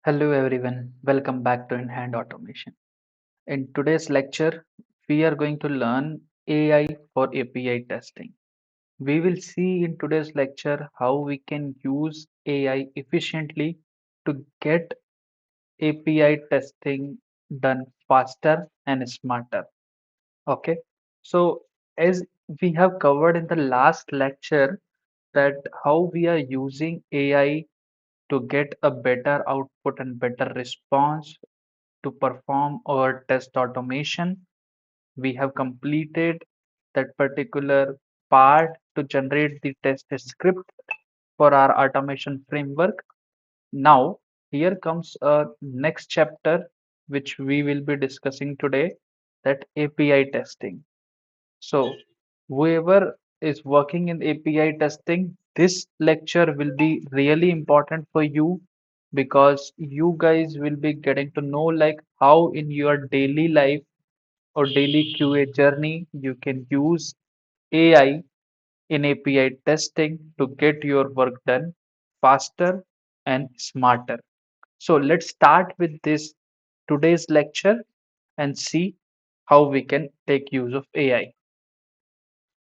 Hello everyone, welcome back to In Hand Automation. In today's lecture, we are going to learn AI for API testing. We will see in today's lecture how we can use AI efficiently to get API testing done faster and smarter. Okay, so as we have covered in the last lecture, that how we are using AI to get a better output and better response to perform our test automation. We have completed that particular part to generate the test script for our automation framework. Now, here comes a next chapter which we will be discussing today, that API testing. So, whoever is working in API testing, this lecture will be really important for you because you guys will be getting to know like how in your daily life or daily QA journey you can use AI in API testing to get your work done faster and smarter. So let's start with this today's lecture and see how we can take use of AI.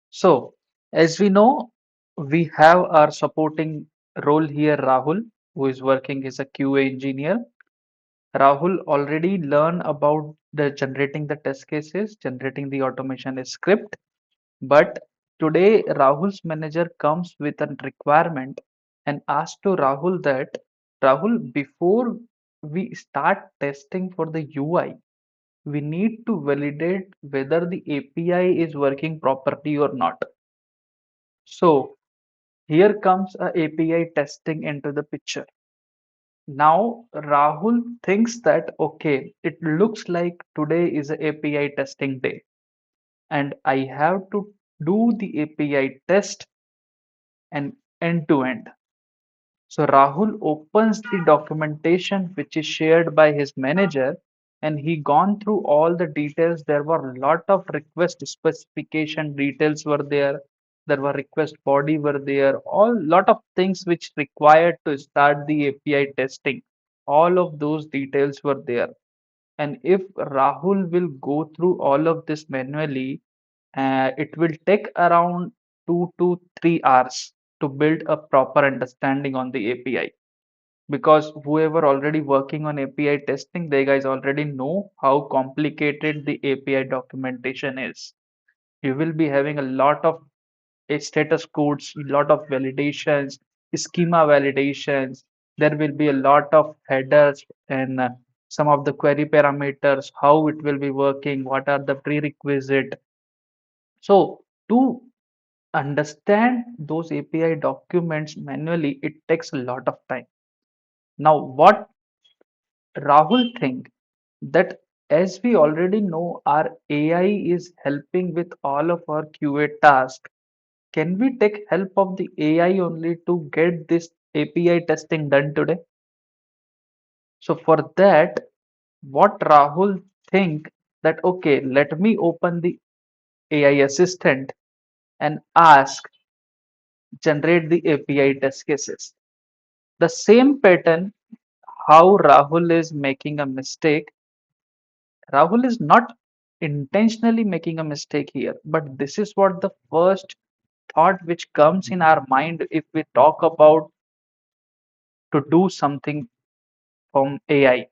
So, as we know, we have our supporting role here, Rahul, who is working as a QA engineer. Rahul already learned about the generating the test cases, generating the automation script, but today Rahul's manager comes with a requirement and asks to Rahul that Rahul, before we start testing for the UI, we need to validate whether the API is working properly or not. So here comes a API testing into the picture. Now Rahul thinks that okay, it looks like today is a API testing day and I have to do the API test and end to end. So Rahul opens the documentation which is shared by his manager and he gone through all the details. There were a lot of request specification details were there. There were request body were there. All lot of things which required to start the API testing. All of those details were there. And if Rahul will go through all of this manually, it will take around 2 to 3 hours to build a proper understanding on the API. Because whoever already working on API testing, they guys already know how complicated the API documentation is. You will be having a lot of status codes, a lot of validations, schema validations. There will be a lot of headers and some of the query parameters, how it will be working, what are the prerequisite. So to understand those API documents manually, it takes a lot of time. Now, what Rahul think that as we already know, our AI is helping with all of our QA tasks. Can we take help of the AI only to get this API testing done today? So for that, what Rahul think that okay, let me open the AI assistant and ask generate the API test cases. The same pattern how Rahul is making a mistake. Rahul is not intentionally making a mistake here, but this is what the first thought which comes in our mind if we talk about to do something from AI.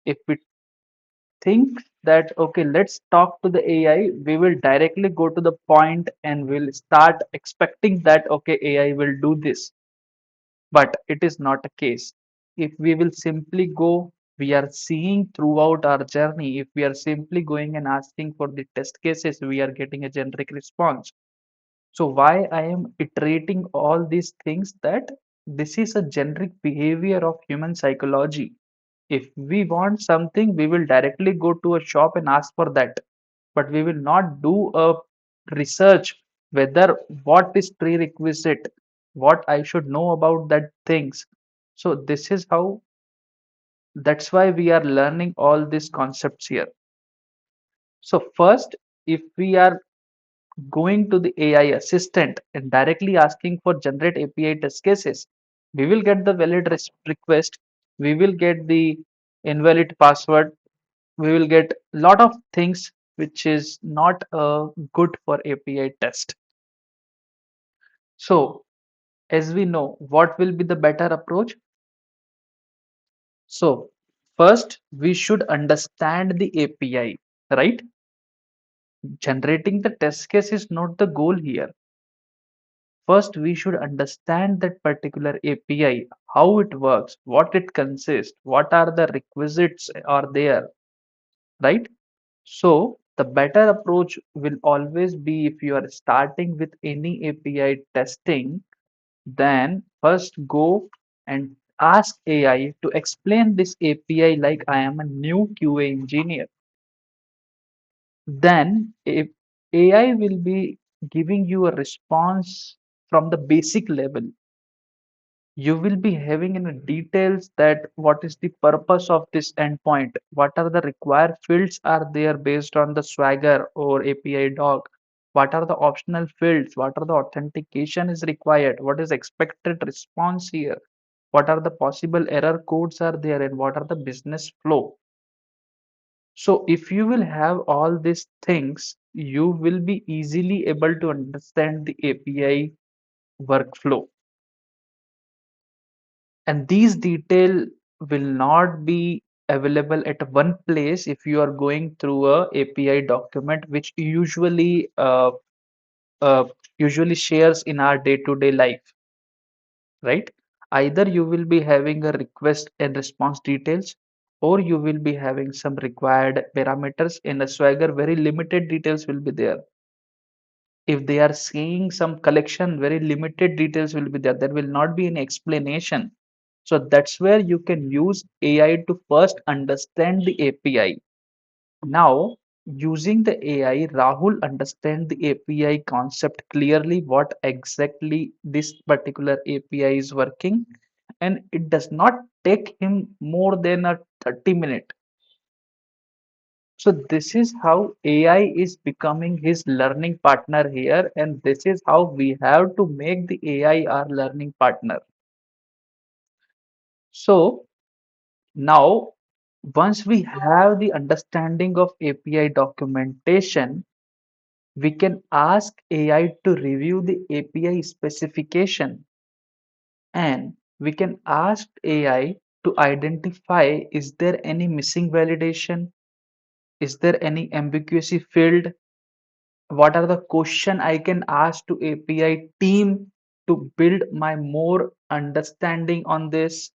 If we think that okay, let's talk to the AI, we will directly go to the point and we'll start expecting that okay, AI will do this. But it is not a case. If we will simply go, we are seeing throughout our journey, if we are simply going and asking for the test cases, we are getting a generic response. So why I am iterating all these things that this is a generic behavior of human psychology. If we want something, we will directly go to a shop and ask for that. But we will not do a research whether what is prerequisite, what I should know about that things. So this is how, that's why we are learning all these concepts here. So first, if we are going to the AI assistant and directly asking for generate API test cases, we will get the valid request. we will get the invalid password, we will get lot of things which is not good for API test. So as we know, what will be the better approach? So first we should understand the API, right? Generating the test case is not the goal here. First, we should understand that particular API, how it works, what it consists, what are the requisites are there, right? So the better approach will always be, if you are starting with any API testing, then first go and ask AI to explain this API like I am a new QA engineer. Then if AI will be giving you a response from the basic level, you will be having in the details that what is the purpose of this endpoint, what are the required fields are there based on the Swagger or API doc, what are the optional fields, what are the authentication is required, what is expected response here, what are the possible error codes are there, and what are the business flow. So if you will have all these things, you will be easily able to understand the API workflow. And these detail will not be available at one place if you are going through a API document, which uh, usually shares in our day-to-day life, right? Either you will be having a request and response details, or you will be having some required parameters. In a Swagger, very limited details will be there. If they are seeing some collection, very limited details will be there. There will not be any explanation. So that's where you can use AI to first understand the API. Now, using the AI, Rahul understand the API concept clearly, what exactly this particular API is working, and it does not take him more than a 30 minute. So this is how AI is becoming his learning partner here, and this is how we have to make the AI our learning partner. So now, once we have the understanding of API documentation, we can ask AI to review the API specification, and we can ask AI to identify, is there any missing validation? Is there any ambiguity field? What are the question I can ask to API team to build my more understanding on this?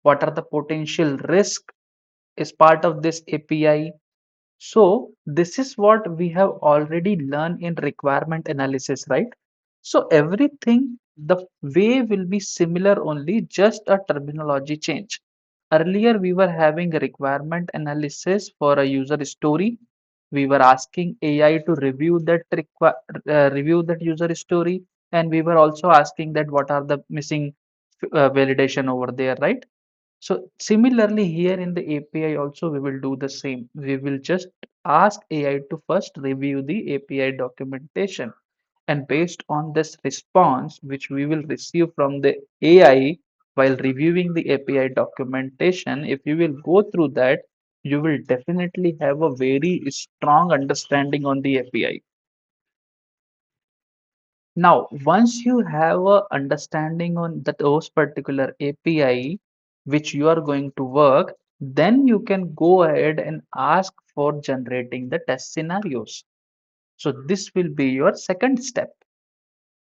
What are the potential risk is part of this API? So this is what we have already learned in requirement analysis, right? So everything, the way will be similar, only just a terminology change. Earlier, we were having a requirement analysis for a user story. We were asking AI to review that review that user story, and we were also asking that what are the missing validation over there, right? So similarly here in the API also we will do the same. We will just ask AI to first review the API documentation, and based on this response which we will receive from the AI while reviewing the API documentation, if you will go through that, you will definitely have a very strong understanding on the API. Now, once you have a understanding on that those particular API which you are going to work, then you can go ahead and ask for generating the test scenarios. So this will be your second step.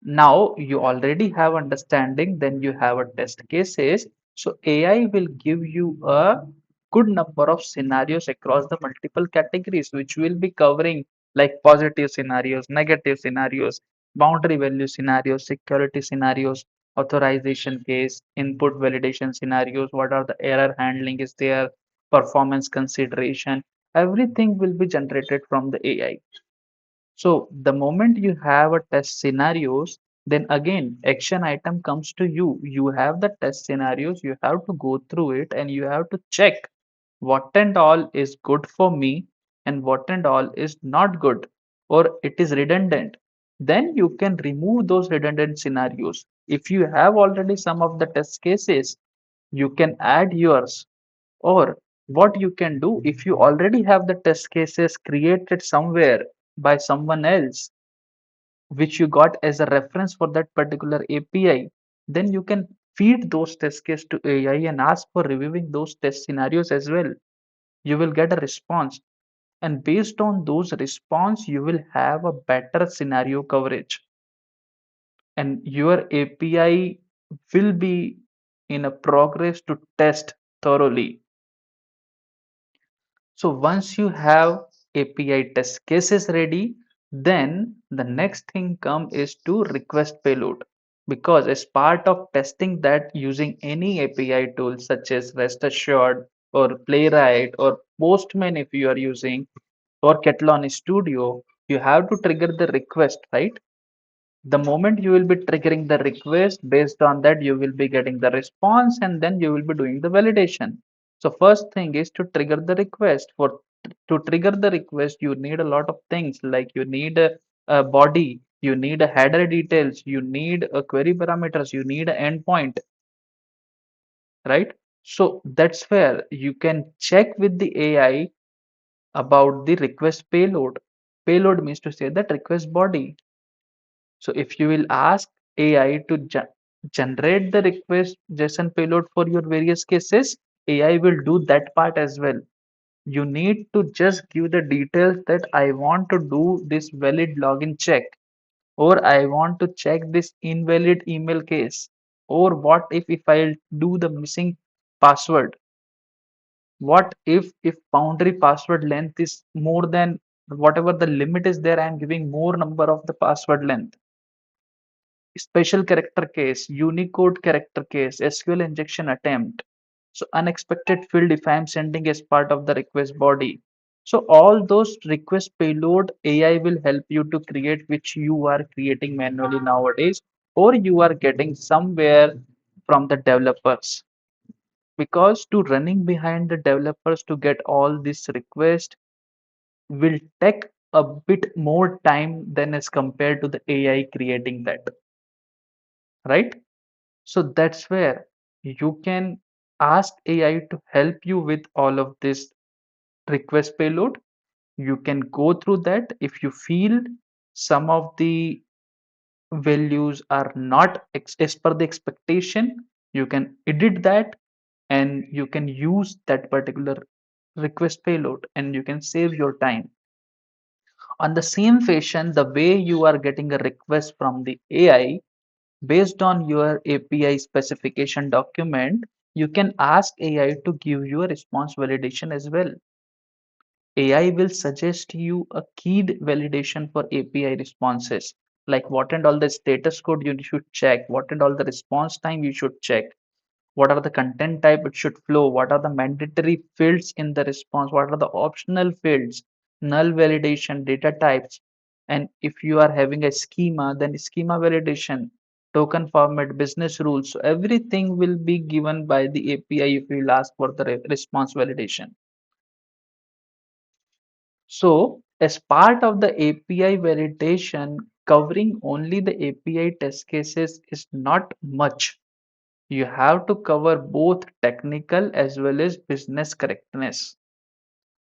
Now you already have understanding, then you have a test cases. So AI will give you a good number of scenarios across the multiple categories, which will be covering like positive scenarios, negative scenarios, boundary value scenarios, security scenarios, authorization case, input validation scenarios, what are the error handling is there, performance consideration, everything will be generated from the AI. So the moment you have a test scenarios, then again action item comes to you. You have the test scenarios, you have to go through it and you have to check what and all is good for me and what and all is not good, or it is redundant. Then you can remove those redundant scenarios. If you have already some of the test cases, You can add yours, or what you can do, if you already have the test cases created somewhere by someone else, which you got as a reference for that particular API, then you can feed those test cases to AI and ask for reviewing those test scenarios as well. You will get a response, and based on those response, you will have a better scenario coverage, and your API will be in a progress to test thoroughly. So once you have API test cases ready, then the next thing come is to request payload. Because as part of testing that using any API tool such as Rest Assured or Playwright or Postman if you are using or Catalan Studio, you have to trigger the request, right? The moment you will be triggering the request, based on that you will be getting the response, and then you will be doing the validation. So first thing is to trigger the request. For to trigger the request, you need a lot of things, like you need a body, you need a header details, you need a query parameters, you need an endpoint, right? So that's where you can check with the AI about the request payload. Payload means to say that request body. So if you will ask AI to generate the request JSON payload for your various cases, AI will do that part as well. You need to just give the details that I want to do this valid login check, or I want to check this invalid email case, or what if I'll do the missing password? What if boundary password length is more than whatever the limit is there, I am giving more number of the password length. Special character case, Unicode character case, SQL injection attempt. So unexpected field if I am sending as part of the request body. So all those request payload AI will help you to create, which you are creating manually nowadays, or you are getting somewhere from the developers. Because to running behind the developers to get all this request will take a bit more time than as compared to the AI creating that, right? So that's where you can ask AI to help you with all of this request payload. You can go through that. If you feel some of the values are not as per the expectation, you can edit that and you can use that particular request payload and you can save your time. On the same fashion, the way you are getting a request from the AI, based on your API specification document, you can ask AI to give you a response validation as well. AI will suggest you a keyed validation for API responses, like what and all the status code you should check, what and all the response time you should check, what are the content type it should flow, what are the mandatory fields in the response, what are the optional fields, null validation, data types, and if you are having a schema, then schema validation, token format, business rules. So everything will be given by the API if you will ask for the response validation. So as part of the API validation, covering only the API test cases is not much. You have to cover both technical as well as business correctness.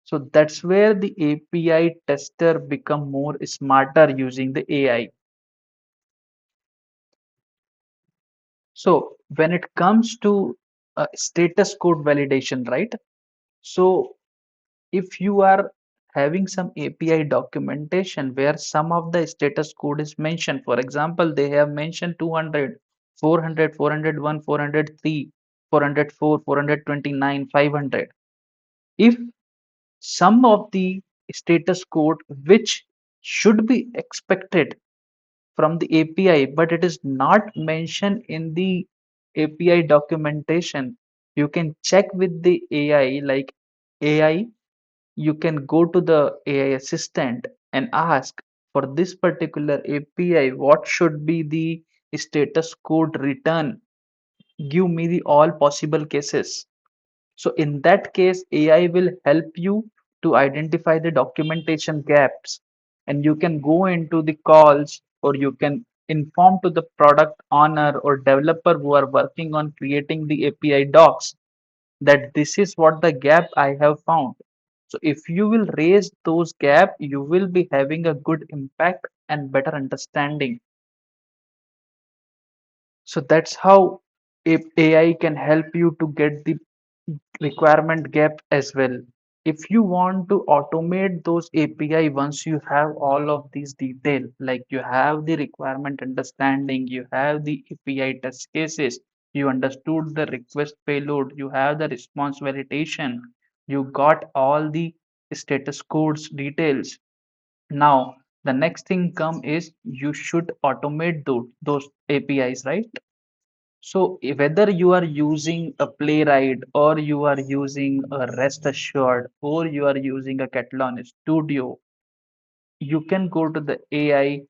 So that's where the API tester become more smarter using the AI. So when it comes to status code validation, right? So if you are having some API documentation where some of the status code is mentioned, for example, they have mentioned 200, 400, 401, 403, 404, 429, 500. If some of the status code which should be expected from the API, but it is not mentioned in the API documentation, you can check with the AI, like AI, you can go to the AI assistant and ask for this particular API, what should be the status code return? Give me the all possible cases. So in that case, AI will help you to identify the documentation gaps, and you can go into the calls, or you can inform to the product owner or developer who are working on creating the API docs that this is what the gap I have found. So if you will raise those gap, you will be having a good impact and better understanding. So that's how AI can help you to get the requirement gap as well. If you want to automate those API once you have all of these detail, like you have the requirement understanding, you have the API test cases, you understood the request payload, you have the response validation, you got all the status codes details. Now, the next thing come is you should automate those APIs, right? So whether you are using a Playwright or you are using a Rest Assured or you are using a Catalan Studio, you can go to the AI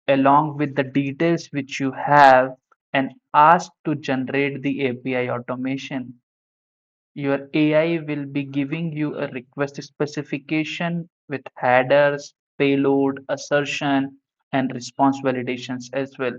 along with the details which you have and ask to generate the API automation. Your AI will be giving you a request specification with headers, payload, assertion, and response validations as well.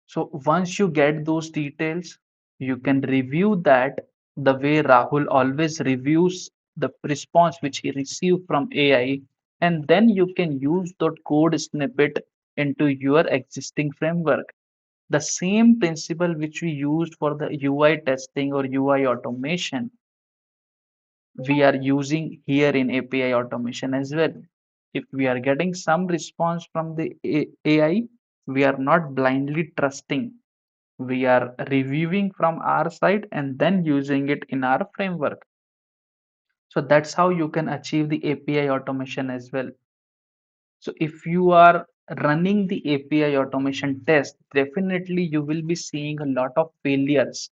So once you get those details, you can review that the way Rahul always reviews the response which he received from AI, and then you can use that code snippet into your existing framework. The same principle which we used for the UI testing or UI automation, we are using here in API automation as well. If we are getting some response from the AI, we are not blindly trusting, we are reviewing from our side and then using it in our framework. So that's how you can achieve the API automation as well. So if you are running the API automation test, definitely you will be seeing a lot of failures.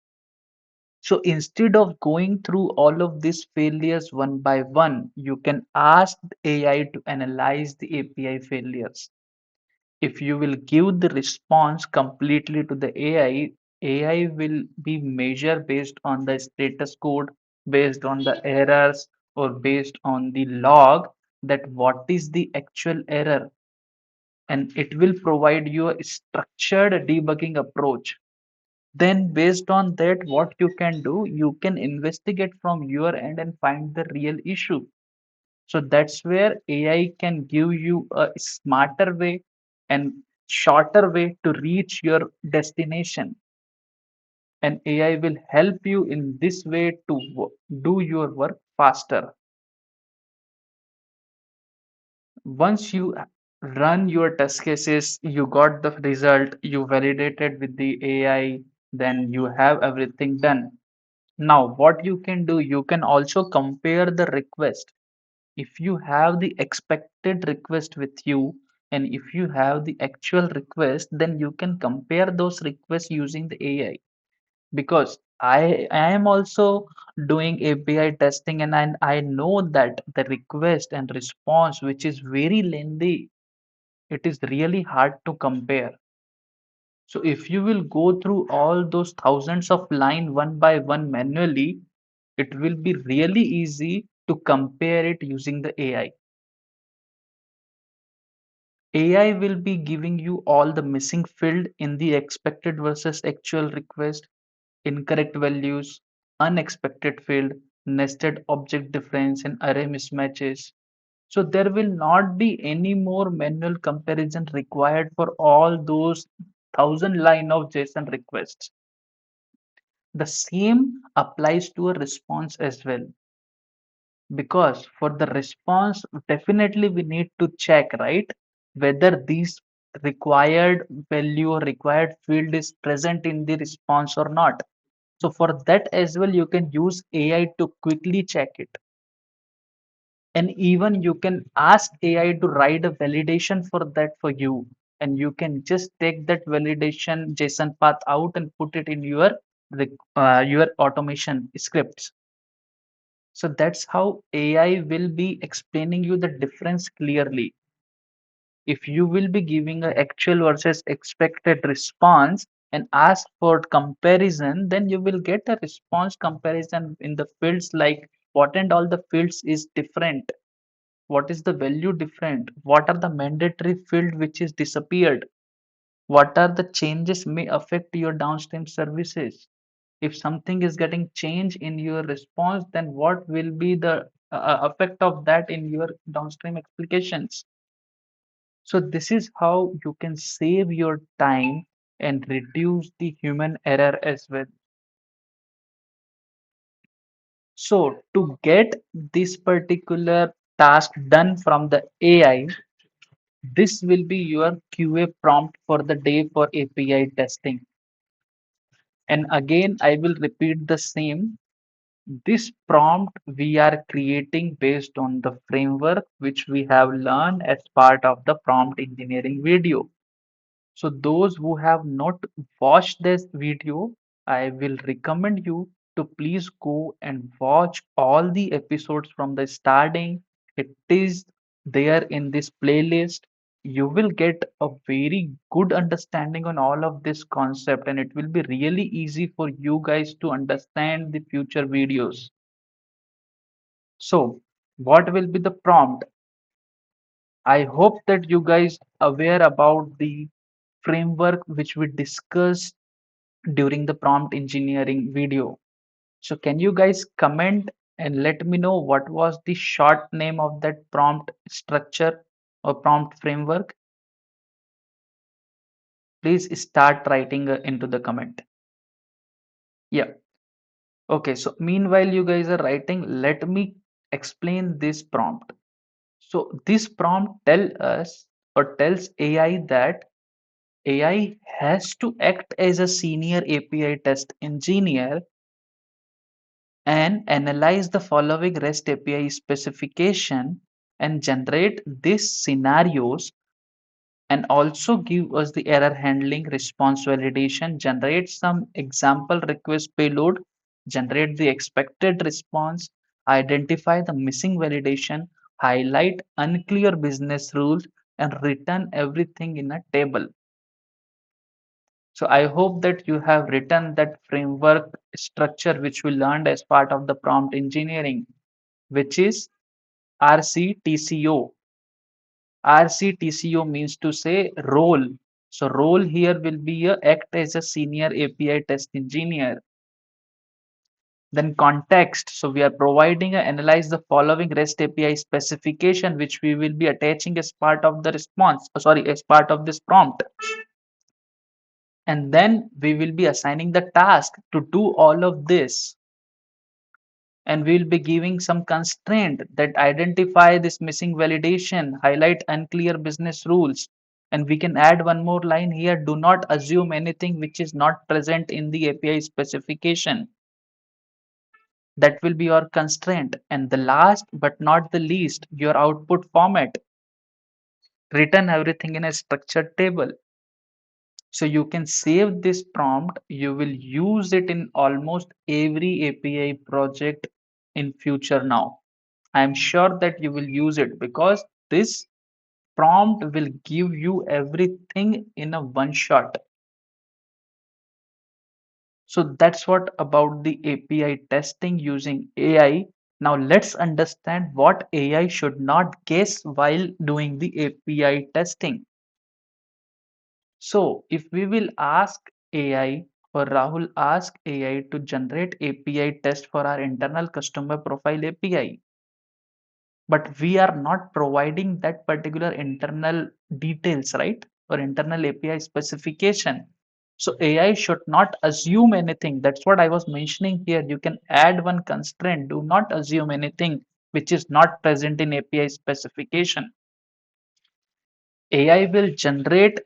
So instead of going through all of these failures one by one, you can ask the AI to analyze the API failures. If you will give the response completely to the AI, AI will be measured based on the status code, based on the errors, or based on the log that what is the actual error, and it will provide you a structured debugging approach. Then, based on that, what you can do, you can investigate from your end and find the real issue. So that's where AI can give you a smarter way and shorter way to reach your destination. And AI will help you in this way to do your work faster. Once you run your test cases, you got the result, you validated with the AI, then you have everything done. Now, what you can do, you can also compare the request. If you have the expected request with you and if you have the actual request, then you can compare those requests using the AI. Because I am also doing API testing, and I know that the request and response, which is very lengthy, it is really hard to compare. So if you will go through all those thousands of line one by one manually, it will be really easy to compare it using the AI. AI will be giving you all the missing field in the expected versus actual request, incorrect values, unexpected field, nested object difference, and array mismatches. So there will not be any more manual comparison required for all those thousand line of JSON requests. The same applies to a response as well. Because for the response, definitely we need to check, right? Whether these required value or required field is present in the response or not. So for that as well, you can use AI to quickly check it. And even you can ask AI to write a validation for that for you. And you can just take that validation JSON path out and put it in your automation scripts. So that's how AI will be explaining you the difference clearly. If you will be giving an actual versus expected response and ask for comparison, then you will get a response comparison in the fields like what and all the fields is different. What is the value different? What are the mandatory field which is disappeared? What are the changes may affect your downstream services? If something is getting changed in your response, then what will be the effect of that in your downstream applications? So this is how you can save your time and reduce the human error as well. So to get this particular task done from the AI, this will be your QA prompt for the day for API testing. And again, I will repeat the same. This prompt we are creating based on the framework which we have learned as part of the prompt engineering video. So those who have not watched this video, I will recommend you to please go and watch all the episodes from the starting. It is there in this playlist. You will get a very good understanding on all of this concept, and it will be really easy for you guys to understand the future videos. So, what will be the prompt? I hope that you guys aware about the framework which we discussed during the prompt engineering video. So can you guys comment and let me know what was the short name of that prompt structure or prompt framework? Please start writing into the comment. Yeah. Okay. So meanwhile you guys are writing, let me explain this prompt. So this prompt tell us or tells AI that AI has to act as a senior API test engineer and analyze the following REST API specification and generate these scenarios and also give us the error handling, response validation, generate some example request payload, generate the expected response, identify the missing validation, highlight unclear business rules, and return everything in a table. So I hope that you have written that framework structure which we learned as part of the prompt engineering, which is RCTCO. RCTCO means to say role. So role here will be a act as a senior API test engineer. Then context. So we are providing a analyze the following REST API specification, which we will be attaching as part of the response. Sorry, as part of this prompt. And then we will be assigning the task to do all of this. And we will be giving some constraint that identify this missing validation, highlight unclear business rules, and we can add one more line here, do not assume anything which is not present in the API specification. That will be your constraint. And the last but not the least, your output format, return everything in a structured table. So you can save this prompt, you will use it in almost every API project in future now. I am sure that you will use it because this prompt will give you everything in a one shot. So that's what about the API testing using AI. Now let's understand what AI should not guess while doing the API testing. So if we will ask AI or Rahul ask AI to generate API test for our internal customer profile API, but we are not providing that particular internal details, right? Or internal API specification. So AI should not assume anything. That's what I was mentioning here. You can add one constraint. Do not assume anything which is not present in API specification. AI will generate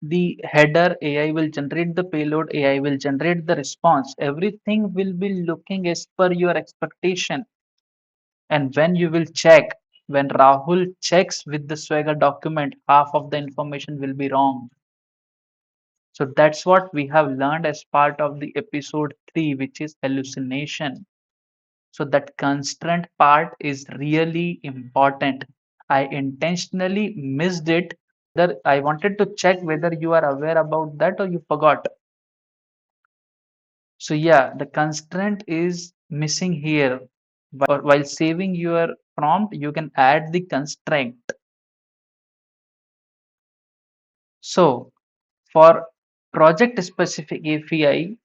the header, AI will generate the payload, AI will generate the response. Everything will be looking as per your expectation. And when you will check, when Rahul checks with the Swagger document, half of the information will be wrong. So that's what we have learned as part of the episode 3, which is hallucination. So that constraint part is really important. I intentionally missed it. I wanted to check whether you are aware about that or you forgot. So yeah, the constraint is missing here. While saving your prompt, you can add the constraint. So For project specific API,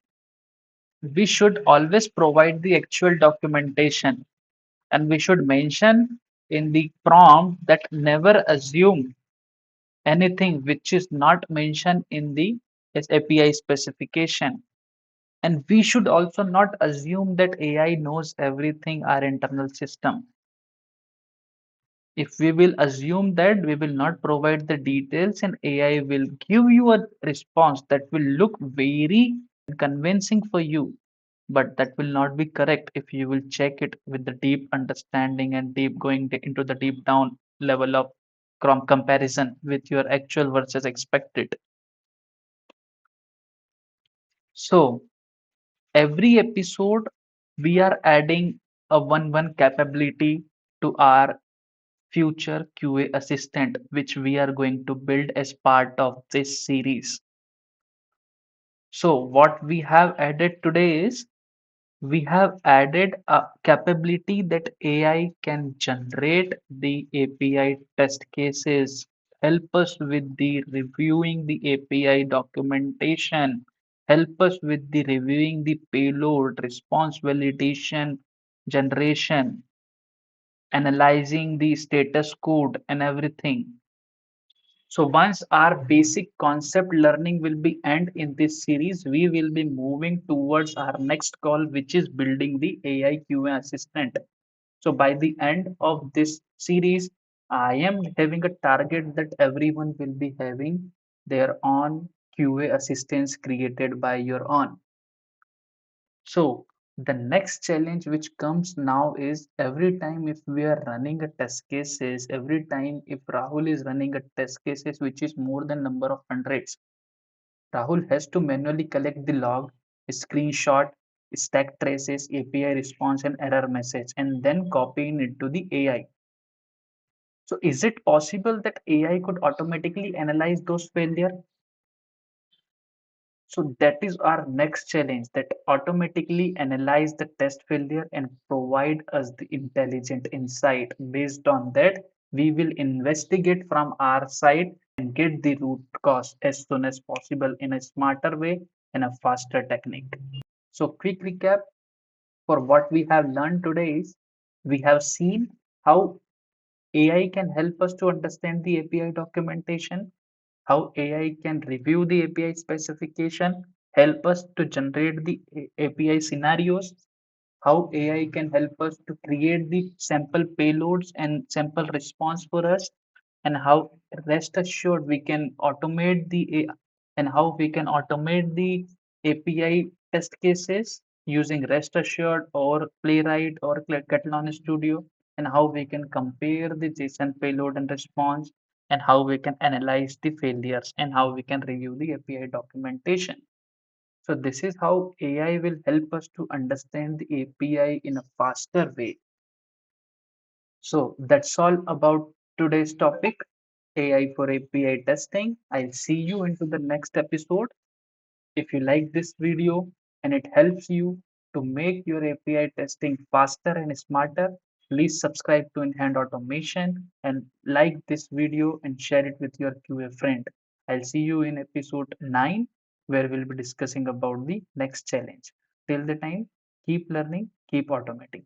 we should always provide the actual documentation, and we should mention in the prompt that never assume anything which is not mentioned in the API specification. And we should also not assume that AI knows everything our internal system. If we will assume that, we will not provide the details, and AI will give you a response that will look very convincing for you, but that will not be correct if you will check it with the deep understanding and deep going into the deep down level of comparison with your actual versus expected. So every episode we are adding a one capability to our future QA assistant, which we are going to build as part of this series. So what we have added today is we have added a capability that AI can generate the API test cases, help us with the reviewing the API documentation, help us with the reviewing the payload, response validation, generation, analyzing the status code and everything. So once our basic concept learning will be end in this series, we will be moving towards our next call, which is building the AI QA assistant. So by the end of this series, I am having a target that everyone will be having their own QA assistants created by your own. So the next challenge which comes now is every time if we are running a test cases, every time if Rahul is running a test cases which is more than number of hundreds, Rahul has to manually collect the log, screenshot, stack traces, API response and error message and then copy it into the AI. So is it possible that AI could automatically analyze those failures? So that is our next challenge, that automatically analyze the test failure and provide us the intelligent insight. Based on that, we will investigate from our side and get the root cause as soon as possible in a smarter way and a faster technique. So quick recap for what we have learned today is we have seen how AI can help us to understand the API documentation, how AI can review the API specification, help us to generate the API scenarios, how AI can help us to create the sample payloads and sample response for us, and how rest assured we can automate and how we can automate the API test cases using rest assured or Playwright or Catalan Studio, and how we can compare the JSON payload and response, and how we can analyze the failures, and how we can review the API documentation. So this is how AI will help us to understand the API in a faster way. So that's all about today's topic, AI for API testing. I'll see you into the next episode. If you like this video and it helps you to make your API testing faster and smarter, please subscribe to Enhand Automation and like this video and share it with your QA friend. I'll see you in episode 9 where we'll be discussing about the next challenge. Till the time, keep learning, keep automating.